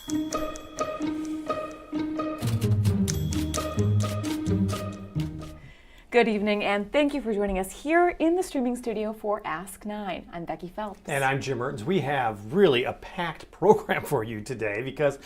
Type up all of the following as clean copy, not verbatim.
Good evening, and thank you for joining us here in the streaming studio for Ask 9. I'm Becky Phelps. And I'm Jim Mertens. We have really a packed program for you today because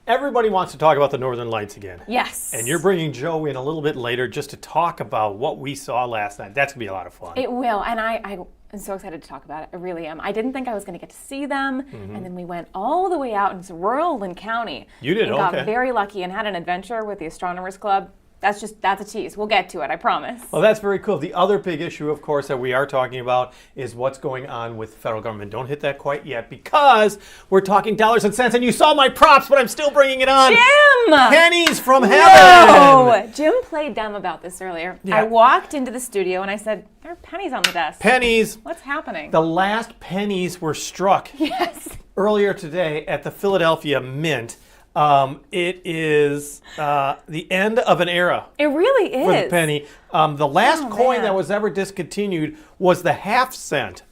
everybody wants to talk about the Northern Lights again. Yes. And you're bringing Joe in a little bit later just to talk about what we saw last night. That's going to be a lot of fun. It will, and I'm so excited to talk about it. I really am. I didn't think I was going to get to see them, and then we went all the way out into rural Lynn County. You did, and okay. got very lucky and had an adventure with the Astronomers Club. That's a tease. We'll get to it, I promise. Well, that's very cool. The other big issue, of course, that we are talking about is what's going on with the federal government. Don't hit that quite yet because we're talking dollars and cents, and you saw my props, but I'm still bringing it on. Jim! Pennies from heaven! No! Jim played dumb about this earlier. Yeah. I walked into the studio and I said, there are pennies on the desk. Pennies. What's happening? The last pennies were struck Yes. earlier today at the Philadelphia Mint. It is the end of an era. It really is. For the penny. The last coin man. that was ever discontinued was the half cent.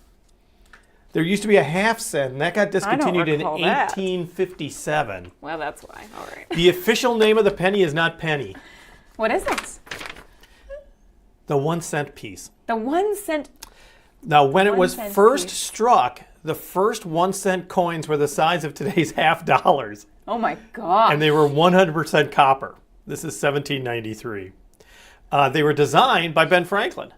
There used to be a half cent, and that got discontinued in recall that. 1857. Well, that's why. All right. The official name of the penny is not penny. What is it? The 1 cent piece. The 1 cent. Now, when it 1 was cent first piece. struck, the first 1 cent coins were the size of today's $50. Oh my God. And they were 100% copper. This is 1793. They were designed by Ben Franklin.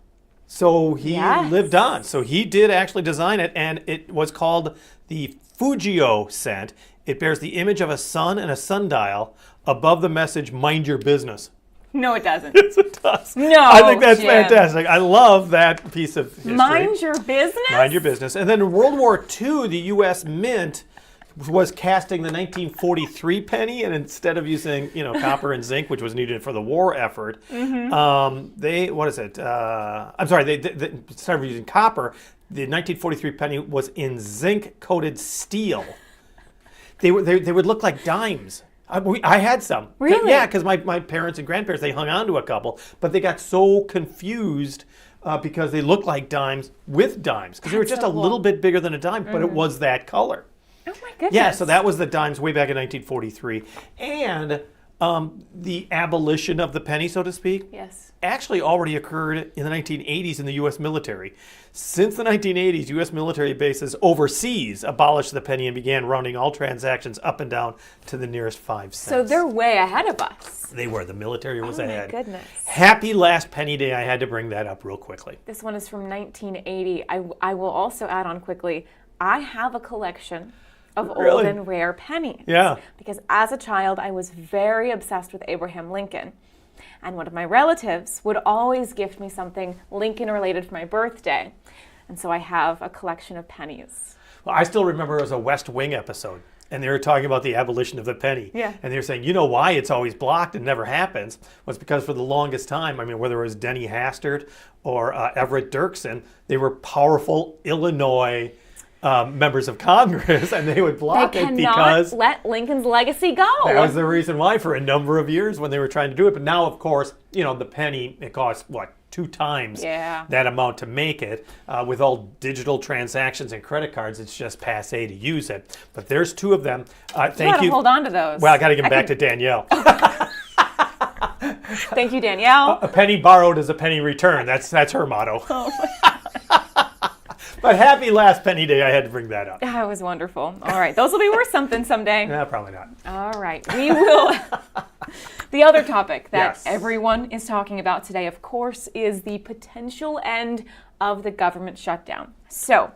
So he Yes. lived on. So he did actually design it, and it was called the Fugio cent. It bears the image of a sun and a sundial above the message, "Mind your business." No, it doesn't. Yes, it does. No, I think that's Jim. fantastic. I love that piece of history. Mind your business? Mind your business. And then in World War II, the U.S. Mint was casting the 1943 penny, and instead of using, copper and zinc, which was needed for the war effort, they instead of using copper, the 1943 penny was in zinc-coated steel. They would look like dimes. I had some. Really? Yeah, because my parents and grandparents, they hung on to a couple, but they got so confused because they looked like dimes with dimes, because they were just so a little cool. bit bigger than a dime, but it was that color. Oh my goodness. Yeah, so that was the dimes way back in 1943. And the abolition of the penny, so to speak, Yes. actually already occurred in the 1980s in the U.S. military. Since the 1980s, U.S. military bases overseas abolished the penny and began rounding all transactions up and down to the nearest 5 cents. So they're way ahead of us. They were. The military was ahead. Oh my goodness. Happy last penny day. I had to bring that up real quickly. This one is from 1980. I will also add on quickly, I have a collection of old Really? and rare pennies. Yeah. Because as a child, I was very obsessed with Abraham Lincoln. And one of my relatives would always gift me something Lincoln related for my birthday. And so I have a collection of pennies. Well, I still remember it was a West Wing episode, and they were talking about the abolition of the penny. Yeah. And they were saying, you know why it's always blocked and never happens? Was because for the longest time, whether it was Denny Hastert or Everett Dirksen, they were powerful Illinois members of Congress, and they would block it because let Lincoln's legacy go. that was the reason why for a number of years when they were trying to do it. But now, of course, the penny, it costs, 2 times that amount to make it. With all digital transactions and credit cards, it's just passe to use it. But there's 2 of them. Thank you. Hold on to those. Well, I got to give them back to Danielle. Thank you, Danielle. A penny borrowed is a penny returned. That's her motto. Oh, But happy last penny day. I had to bring that up. that was wonderful. All right. Those will be worth something someday. No, probably not. All right. We will. The other topic that Yes. everyone is talking about today, of course, is the potential end of the government shutdown. So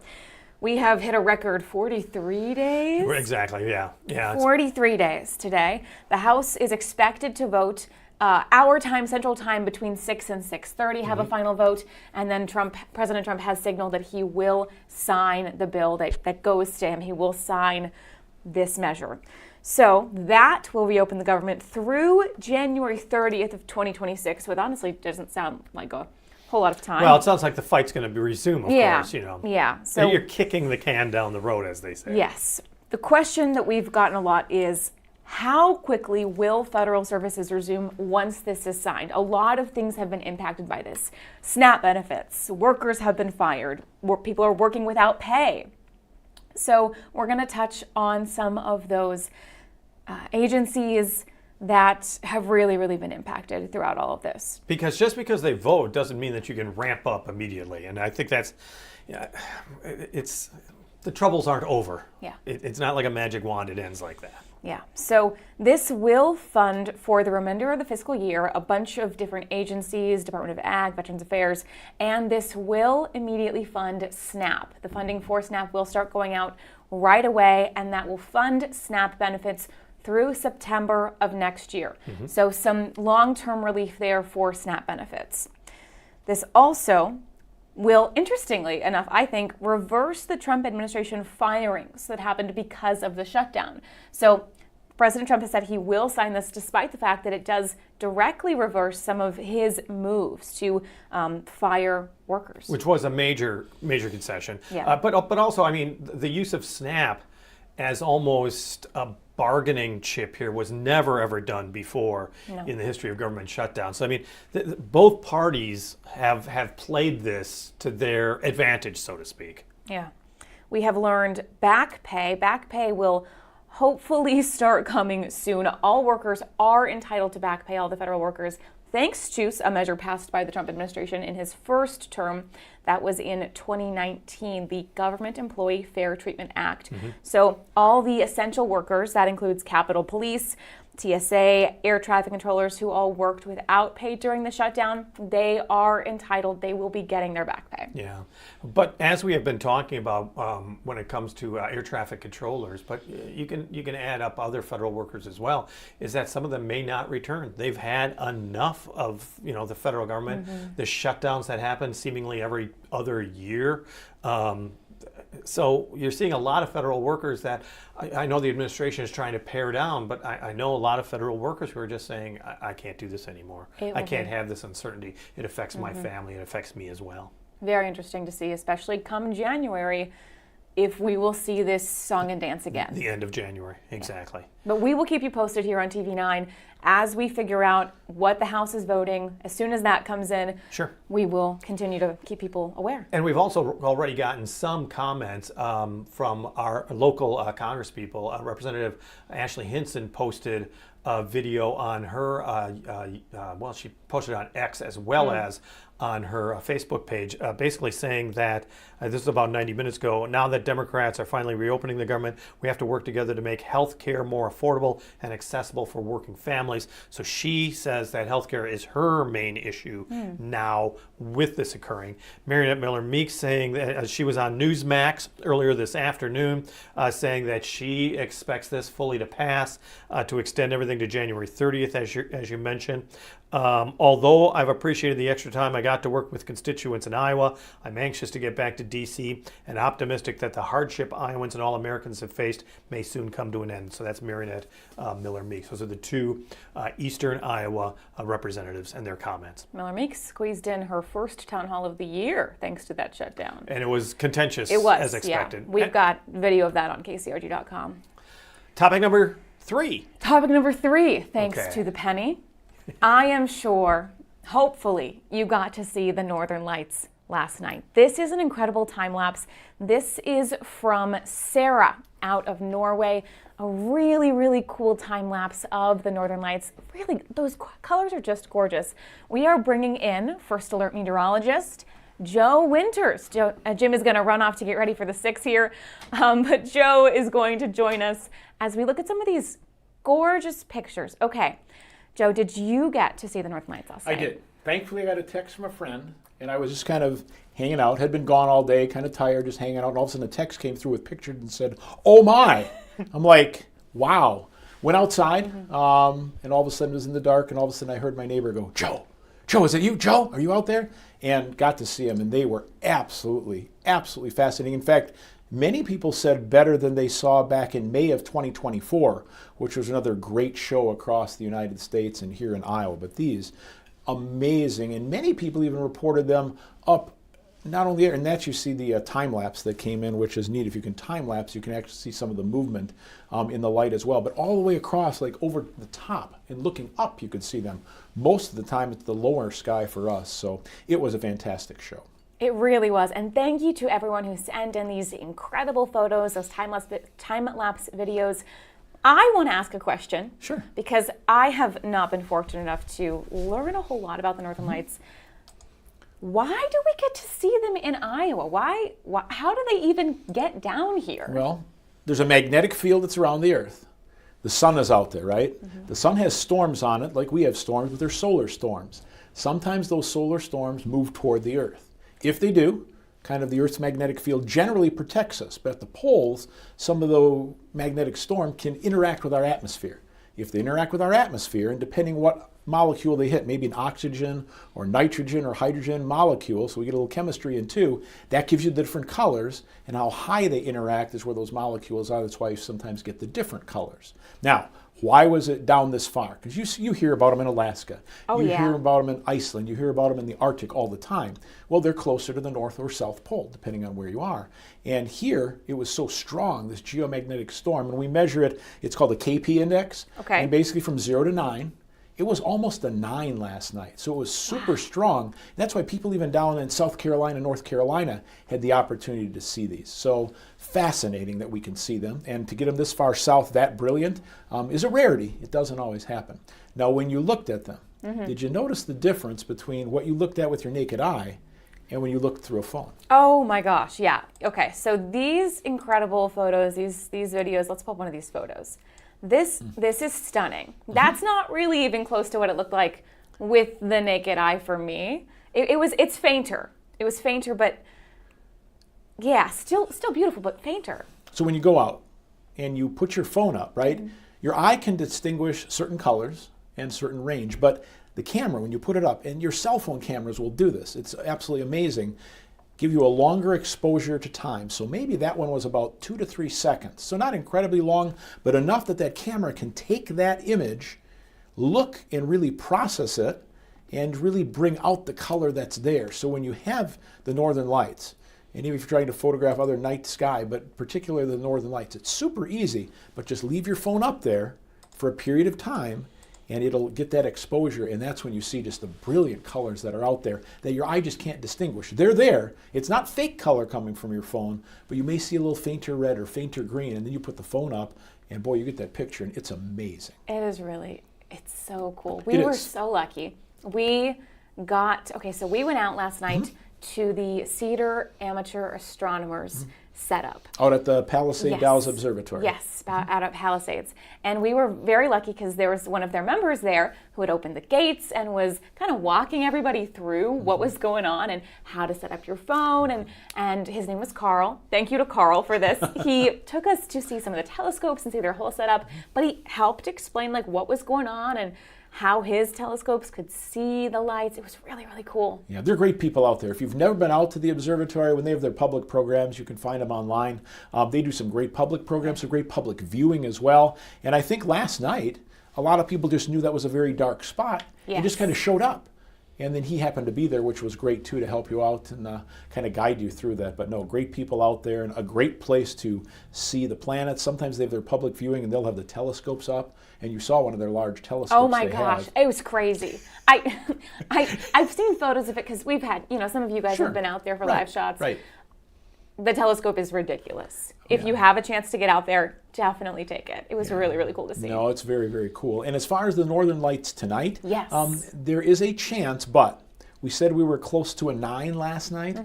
we have hit a record 43 days. Exactly, yeah. Yeah. 43 days today. The House is expected to vote our time, Central Time, between 6 and 6:30, have a final vote, and then President Trump has signaled that he will sign the bill that goes to him. He will sign this measure. So that will reopen the government through January 30th of 2026, which honestly doesn't sound like a whole lot of time. Well, it sounds like the fight's going to be resumed, of course, Yeah. So you're kicking the can down the road, as they say. Yes. The question that we've gotten a lot is, how quickly will federal services resume once this is signed? A lot of things have been impacted by this. SNAP benefits, workers have been fired, people are working without pay. So we're going to touch on some of those agencies that have really, really been impacted throughout all of this. Because just because they vote doesn't mean that you can ramp up immediately. And I think that's, the troubles aren't over. Yeah. It's not like a magic wand, it ends like that. Yeah, so this will fund for the remainder of the fiscal year a bunch of different agencies, Department of Ag, Veterans Affairs, and this will immediately fund SNAP. The funding for SNAP will start going out right away, and that will fund SNAP benefits through September of next year. So some long-term relief there for SNAP benefits. This also will, interestingly enough, I think, reverse the Trump administration firings that happened because of the shutdown. So President Trump has said he will sign this despite the fact that it does directly reverse some of his moves to fire workers. Which was a major concession. Yeah. But also, I mean, the use of SNAP as almost a bargaining chip here was never ever done before in the history of government shutdown. So I mean, both parties have played this to their advantage, so to speak. Yeah, we have learned back pay. Back pay will hopefully start coming soon. All workers are entitled to back pay, all the federal workers, thanks to a measure passed by the Trump administration in his first term. That was in 2019, the Government Employee Fair Treatment Act. So all the essential workers, that includes Capitol Police, TSA, air traffic controllers who all worked without pay during the shutdown, they are entitled, they will be getting their back pay. Yeah, but as we have been talking about when it comes to air traffic controllers, but you can add up other federal workers as well, is that some of them may not return. They've had enough of the federal government, the shutdowns that happen seemingly every other year. So you're seeing a lot of federal workers that I know the administration is trying to pare down, but I know a lot of federal workers who are just saying, I can't do this anymore. I can't have this uncertainty. It affects my family. It affects me as well. Very interesting to see, especially come January, if we will see this song and dance again. The end of January, exactly. Yeah. But we will keep you posted here on TV9 as we figure out what the House is voting. As soon as that comes in, we will continue to keep people aware. And we've also already gotten some comments from our local congresspeople. Representative Ashley Hinson posted a video on her, she posted on X as well as on her Facebook page, basically saying that, this is about 90 minutes ago, now that Democrats are finally reopening the government, we have to work together to make health care more affordable and accessible for working families. So she says that health care is her main issue now with this occurring. Mariannette Miller-Meeks saying that she was on Newsmax earlier this afternoon, saying that she expects this fully to pass, to extend everything to January 30th, as you mentioned. Although I've appreciated the extra time I got to work with constituents in Iowa, I'm anxious to get back to D.C. and optimistic that the hardship Iowans and all Americans have faced may soon come to an end. So that's Mariannette Miller-Meeks. Those are the two Eastern Iowa representatives and their comments. Miller-Meeks squeezed in her first town hall of the year thanks to that shutdown. And it was contentious, as expected. Yeah. We've got video of that on KCRG.com. Topic number 3. Topic number 3, thanks to the penny. I am sure, hopefully, you got to see the Northern Lights last night. This is an incredible time lapse. This is from Sarah out of Norway. A really, really cool time lapse of the Northern Lights. Really, those colors are just gorgeous. We are bringing in First Alert meteorologist Joe Winters. Jim is going to run off to get ready for the 6 here, but Joe is going to join us as we look at some of these gorgeous pictures. Okay. Joe, did you get to see the Northern Lights last night? I did. Thankfully, I got a text from a friend, and I was just kind of hanging out. Had been gone all day, kind of tired, just hanging out. And all of a sudden, a text came through with pictures and said, "Oh my!" I'm like, "Wow!" Went outside, and all of a sudden it was in the dark. And all of a sudden, I heard my neighbor go, "Joe, is it you? Joe, are you out there?" And got to see them, and they were absolutely, absolutely fascinating. In fact, many people said better than they saw back in May of 2024, which was another great show across the United States and here in Iowa. But these, amazing. And many people even reported them up, not only there, and that you see the time lapse that came in, which is neat. If you can time lapse, you can actually see some of the movement in the light as well. But all the way across, like over the top and looking up, you could see them. Most of the time, it's the lower sky for us. So it was a fantastic show. It really was. And thank you to everyone who sent in these incredible photos, those time-lapse videos. I want to ask a question. Sure. Because I have not been fortunate enough to learn a whole lot about the Northern Lights. Why do we get to see them in Iowa? Why? How do they even get down here? Well, there's a magnetic field that's around the Earth. The sun is out there, right? The sun has storms on it, like we have storms, but they're solar storms. Sometimes those solar storms move toward the Earth. If they do, kind of the Earth's magnetic field generally protects us, but at the poles, some of the magnetic storm can interact with our atmosphere. If they interact with our atmosphere, and depending what molecule they hit, maybe an oxygen or nitrogen or hydrogen molecule, so we get a little chemistry in too, that gives you the different colors, and how high they interact is where those molecules are. That's why you sometimes get the different colors. Now, why was it down this far? Because you hear about them in Alaska. You hear about them in Iceland. You hear about them in the Arctic all the time. Well, they're closer to the North or South Pole, depending on where you are. And here, it was so strong, this geomagnetic storm, and we measure it, it's called the KP index. Okay. And basically from 0 to 9, it was almost a 9 last night. So it was super strong. And that's why people even down in South Carolina, North Carolina, had the opportunity to see these. So fascinating that we can see them. And to get them this far south, that brilliant, is a rarity. It doesn't always happen. Now, when you looked at them, did you notice the difference between what you looked at with your naked eye and when you looked through a phone? Oh my gosh, yeah. Okay, so these incredible photos, these videos, let's pull up one of these photos. This is stunning. That's not really even close to what it looked like with the naked eye for me. It's fainter. It was fainter, but yeah, still beautiful, but fainter. So when you go out and you put your phone up, right, your eye can distinguish certain colors and certain range, but the camera, when you put it up, and your cell phone cameras will do this, it's absolutely amazing, give you a longer exposure to time. So maybe that one was about 2 to 3 seconds. So not incredibly long, but enough that that camera can take that image, look and really process it, and really bring out the color that's there. So when you have the Northern Lights, and even if you're trying to photograph other night sky, but particularly the Northern Lights, it's super easy, but just leave your phone up there for a period of time, and it'll get that exposure, and that's when you see just the brilliant colors that are out there that your eye just can't distinguish. They're there. It's not fake color coming from your phone, but you may see a little fainter red or fainter green, and then you put the phone up, and boy, you get that picture, and it's amazing. It is really, it's so cool. We were so lucky. We went out last night to the Cedar Amateur Astronomers setup. Out at the Palisade Dalles Observatory. Yes, out at Palisades. And we were very lucky because there was one of their members there who had opened the gates and was kind of walking everybody through what was going on and how to set up your phone. And his name was Carl. Thank you to Carl for this. He took us to see some of the telescopes and see their whole setup, but he helped explain like what was going on and how his telescopes could see the lights. It was really, really cool. Yeah, they're great people out there. If you've never been out to the observatory, when they have their public programs, you can find them online. They do some great public programs, some great public viewing as well. And I think last night, a lot of people just knew that was a very dark spot and just kind of showed up. And then he happened to be there, which was great too, to help you out and kind of guide you through that. But no, great people out there and a great place to see the planets. Sometimes they have their public viewing and they'll have the telescopes up. And you saw one of their large telescopes. Oh my gosh, it was crazy. I've seen photos of it because we've had, some of you guys have been out there for live shots. Right. The telescope is ridiculous. If you have a chance to get out there, definitely take it. It was really, really cool to see. No, it's very, very cool. And as far as the Northern Lights tonight, there is a chance, but we said we were close to a 9 last night.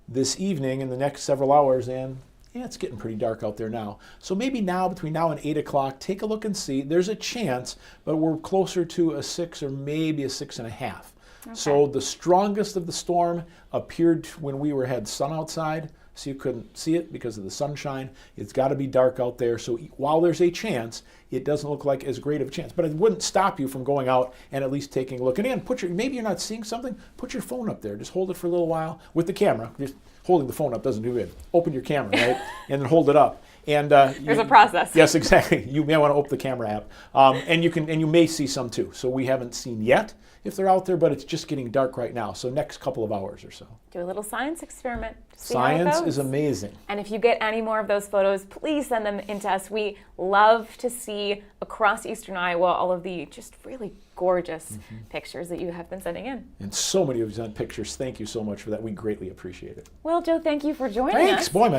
This evening, in the next several hours, and it's getting pretty dark out there now. So maybe now, between now and 8 o'clock, take a look and see. There's a chance, but we're closer to a 6 or maybe a 6.5. Okay. So the strongest of the storm appeared when we had sun outside, so you couldn't see it because of the sunshine. It's got to be dark out there. So while there's a chance, it doesn't look like as great of a chance. But it wouldn't stop you from going out and at least taking a look. And again, maybe you're not seeing something, put your phone up there. Just hold it for a little while with the camera. Just holding the phone up doesn't do it. Open your camera, right? And then hold it up. And there's a process. Yes, exactly. You may want to open the camera app, and you may see some too. So we haven't seen yet if they're out there, but it's just getting dark right now. So next couple of hours or so. Do a little science experiment. Science is amazing. And if you get any more of those photos, please send them in to us. We love to see across eastern Iowa all of the just really gorgeous pictures that you have been sending in. And so many of you sent pictures. Thank you so much for that. We greatly appreciate it. Well, Joe, thank you for joining us. Thanks. Boy,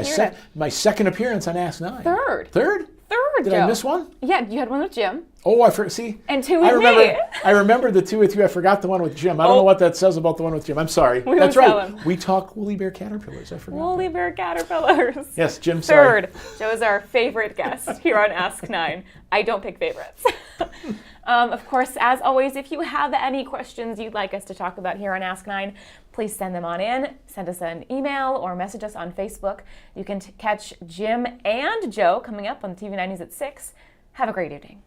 my second appearance on Ask 9. Third. Third? Third. Did Joe. I miss one? Yeah, you had one with Jim. Oh, I forgot. See? And two with me. I remember the two with you. I forgot the one with Jim. I don't know what that says about the one with Jim. I'm sorry. That's right. We talk woolly bear caterpillars. I forgot. Woolly bear caterpillars. Yes, Jim, sorry. Third, Joe is our favorite guest here on Ask 9. I don't pick favorites. Of course, as always, if you have any questions you'd like us to talk about here on Ask 9, please send them on in. Send us an email or message us on Facebook. You can catch Jim and Joe coming up on TV 90s at 6. Have a great evening.